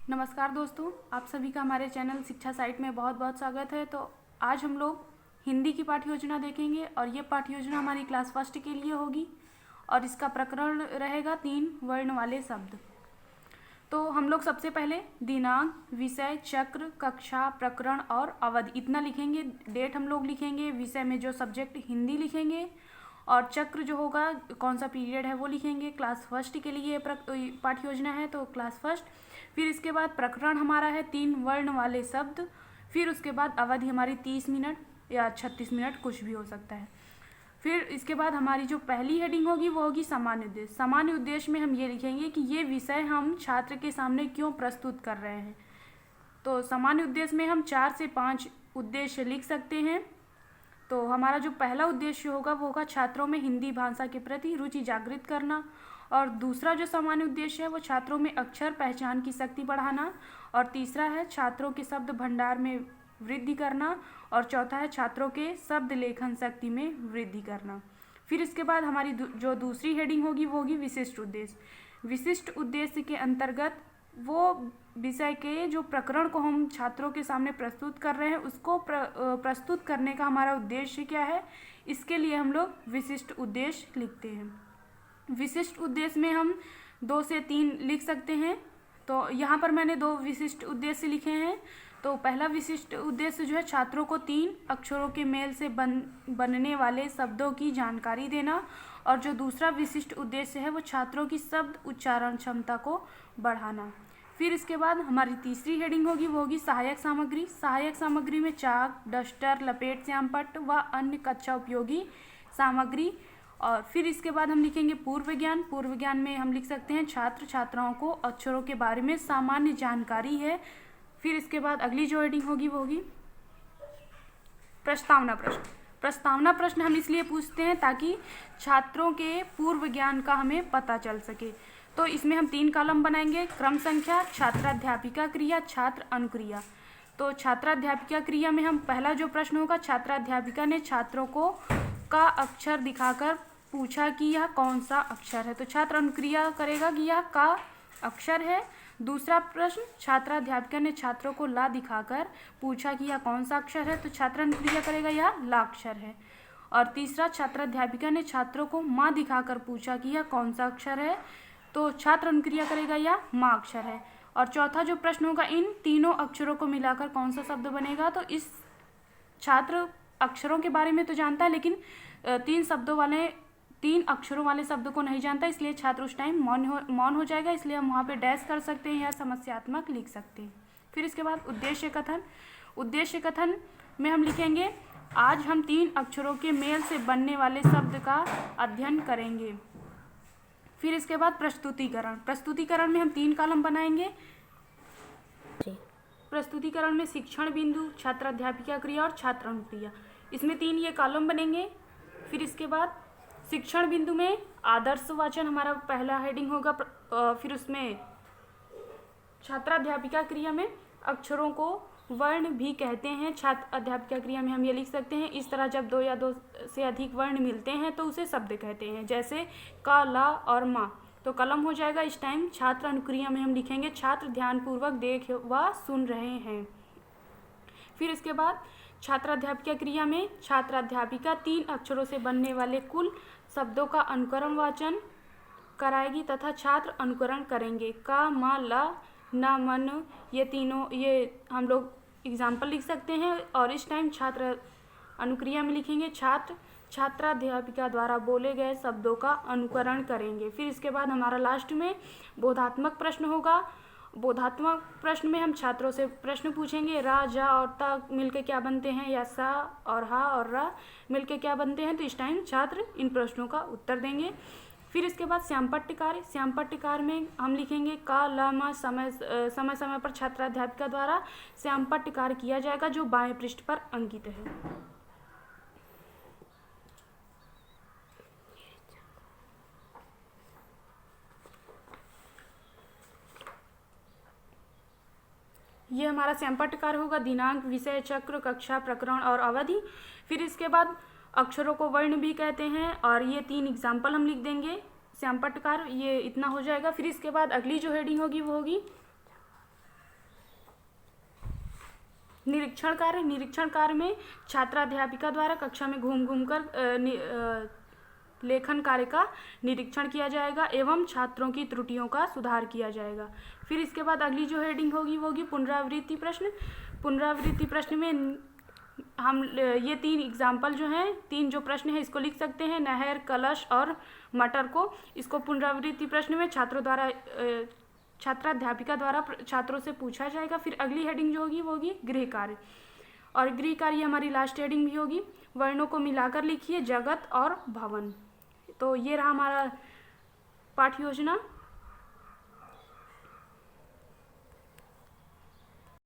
नमस्कार दोस्तों, आप सभी का हमारे चैनल शिक्षा साइट में बहुत बहुत स्वागत है। तो आज हम लोग हिंदी की पाठ्य योजना देखेंगे और ये पाठ्य योजना हमारी क्लास फर्स्ट के लिए होगी और इसका प्रकरण रहेगा 3 वर्ण वाले शब्द। तो हम लोग सबसे पहले दिनांक, विषय, चक्र, कक्षा, प्रकरण और अवधि इतना लिखेंगे। डेट हम लोग लिखेंगे, विषय में जो सब्जेक्ट हिंदी लिखेंगे और चक्र जो होगा कौन सा पीरियड है वो लिखेंगे। क्लास फर्स्ट के लिए पाठ्य योजना है तो क्लास फर्स्ट। फिर इसके बाद प्रकरण हमारा है 3 वर्ण वाले शब्द। फिर उसके बाद अवधि हमारी 30 मिनट या 36 मिनट कुछ भी हो सकता है। फिर इसके बाद हमारी जो पहली हेडिंग होगी वो होगी सामान्य उद्देश्य। सामान्य उद्देश्य में हम ये लिखेंगे कि ये विषय हम छात्र के सामने क्यों प्रस्तुत कर रहे हैं। तो सामान्य उद्देश्य में हम 4 से 5 उद्देश्य लिख सकते हैं। तो हमारा जो पहला उद्देश्य होगा वो होगा छात्रों में हिंदी भाषा के प्रति रुचि जागृत करना, और दूसरा जो सामान्य उद्देश्य है वो छात्रों में अक्षर पहचान की शक्ति बढ़ाना, और तीसरा है छात्रों के शब्द भंडार में वृद्धि करना, और चौथा है छात्रों के शब्द लेखन शक्ति में वृद्धि करना। फिर इसके बाद हमारी जो दूसरी हेडिंग होगी वो होगी विशिष्ट उद्देश्य। विशिष्ट उद्देश्य के अंतर्गत वो विषय के जो प्रकरण को हम छात्रों के सामने प्रस्तुत कर रहे हैं उसको प्रस्तुत करने का हमारा उद्देश्य क्या है, इसके लिए हम लोग विशिष्ट उद्देश्य लिखते हैं। विशिष्ट उद्देश्य में हम 2 से 3 लिख सकते हैं। तो यहाँ पर मैंने 2 विशिष्ट उद्देश्य लिखे हैं। तो पहला विशिष्ट उद्देश्य जो है छात्रों को 3 अक्षरों के मेल से बनने वाले शब्दों की जानकारी देना, और जो दूसरा विशिष्ट उद्देश्य है वो छात्रों की शब्द उच्चारण क्षमता को बढ़ाना। फिर इसके बाद हमारी तीसरी हेडिंग होगी वो होगी सहायक सामग्री। सहायक सामग्री में चाक, डस्टर, लपेट श्यामपट्ट व अन्य कक्षा उपयोगी सामग्री। और फिर इसके बाद हम लिखेंगे पूर्व ज्ञान। पूर्व ज्ञान में हम लिख सकते हैं छात्र छात्राओं को अक्षरों के बारे में सामान्य जानकारी है। फिर इसके बाद अगली जो हेडिंग होगी वो होगी प्रस्तावना प्रश्न। प्रस्तावना प्रश्न हम इसलिए पूछते हैं ताकि छात्रों के पूर्व ज्ञान का हमें पता चल सके। तो इसमें हम 3 कॉलम बनाएंगे। क्रम संख्या, छात्राध्यापिका क्रिया, छात्र अनुक्रिया। तो छात्राध्यापिका क्रिया में हम पहला जो प्रश्न होगा, छात्राध्यापिका ने छात्रों को का अक्षर दिखाकर पूछा कि यह कौन सा अक्षर है। तो छात्र अनुक्रिया करेगा कि यह का अक्षर है। दूसरा प्रश्न, छात्राध्यापिका ने छात्रों को ला दिखाकर पूछा कि यह कौन सा अक्षर है। तो छात्र अनुक्रिया करेगा यह ला अक्षर है। और तीसरा, छात्राध्यापिका ने छात्रों को माँ दिखाकर पूछा कि यह कौन सा अक्षर है। तो छात्र अनुक्रिया करेगा यह माँ अक्षर है। और चौथा जो प्रश्न होगा, इन तीनों अक्षरों को मिलाकर कौन सा शब्द बनेगा। तो इस छात्र अक्षरों के बारे में तो जानता है लेकिन 3 अक्षरों वाले शब्द को नहीं जानता, इसलिए छात्र उस टाइम मौन हो जाएगा। इसलिए हम वहाँ पे डैश कर सकते हैं या समस्यात्मक लिख सकते हैं। फिर इसके बाद उद्देश्य कथन। उद्देश्य कथन में हम लिखेंगे आज हम 3 अक्षरों के मेल से बनने वाले शब्द का अध्ययन करेंगे। फिर इसके बाद प्रस्तुतिकरण। प्रस्तुतिकरण में हम 3 कॉलम बनाएंगे। प्रस्तुतिकरण में शिक्षण बिंदु, छात्राध्यापिका क्रिया और छात्र अनुक्रिया, इसमें 3 ये कॉलम बनेंगे। फिर इसके बाद शिक्षण बिंदु में आदर्श वाचन हमारा पहला हेडिंग होगा। फिर उसमें छात्राध्यापिका क्रिया में अक्षरों को वर्ण भी कहते हैं। छात्र अध्यापिका क्रिया में हम ये लिख सकते हैं, इस तरह जब 2 या 2 से अधिक वर्ण मिलते हैं तो उसे शब्द कहते हैं, जैसे का, ला और माँ। तो कलम हो जाएगा इस टाइम। छात्र अनुक्रिया में हम लिखेंगे छात्र ध्यानपूर्वक देख व सुन रहे हैं। फिर इसके बाद छात्राध्यापिका क्रिया में छात्राध्यापिका 3 अक्षरों से बनने वाले कुल शब्दों का अनुकरण वाचन कराएगी तथा छात्र अनुकरण करेंगे। का, मा, ला, ना, मन, ये तीनों ये हम लोग एग्जाम्पल लिख सकते हैं। और इस टाइम छात्र अनुक्रिया में लिखेंगे छात्र छात्राध्यापिका द्वारा बोले गए शब्दों का अनुकरण करेंगे। फिर इसके बाद हमारा लास्ट में बोधात्मक प्रश्न होगा। बोधात्मक प्रश्न में हम छात्रों से प्रश्न पूछेंगे, रा, जा और ता मिलके क्या बनते हैं, या सा और हा और रा मिलके क्या बनते हैं। तो इस टाइम छात्र इन प्रश्नों का उत्तर देंगे। फिर इसके बाद श्यामपट्ट कार्य। श्यामपट्ट कार्य में हम लिखेंगे का, ला, मा, समय समय पर छात्राध्यापिका द्वारा श्यामपट्ट कार्य किया जाएगा जो बाएं पृष्ठ पर अंकित है। ये हमारा श्यामपट्ट कार्य होगा। दिनांक, विषय, चक्र, कक्षा, प्रकरण और अवधि। फिर इसके बाद अक्षरों को वर्ण भी कहते हैं और ये 3 एग्जाम्पल हम लिख देंगे। श्यामपट्ट कार्य ये इतना हो जाएगा। फिर इसके बाद अगली जो हेडिंग होगी वो होगी निरीक्षण कार्य में छात्राध्यापिका द्वारा कक्षा में घूम घूम कर लेखन कार्य का निरीक्षण किया जाएगा एवं छात्रों की त्रुटियों का सुधार किया जाएगा। फिर इसके बाद अगली जो हेडिंग होगी वो होगी पुनरावृत्ति प्रश्न। पुनरावृत्ति प्रश्न में हम ये 3 एग्जाम्पल जो हैं, 3 जो प्रश्न हैं इसको लिख सकते हैं, नहर, कलश और मटर को। इसको पुनरावृत्ति प्रश्न में छात्राध्यापिका द्वारा छात्रों से पूछा जाएगा। फिर अगली हेडिंग जो होगी वो होगी गृह कार्य, और गृह कार्य हमारी लास्ट हेडिंग भी होगी। वर्णों को मिलाकर लिखिए जगत और भवन। तो ये रहा हमारा पाठ्य योजना।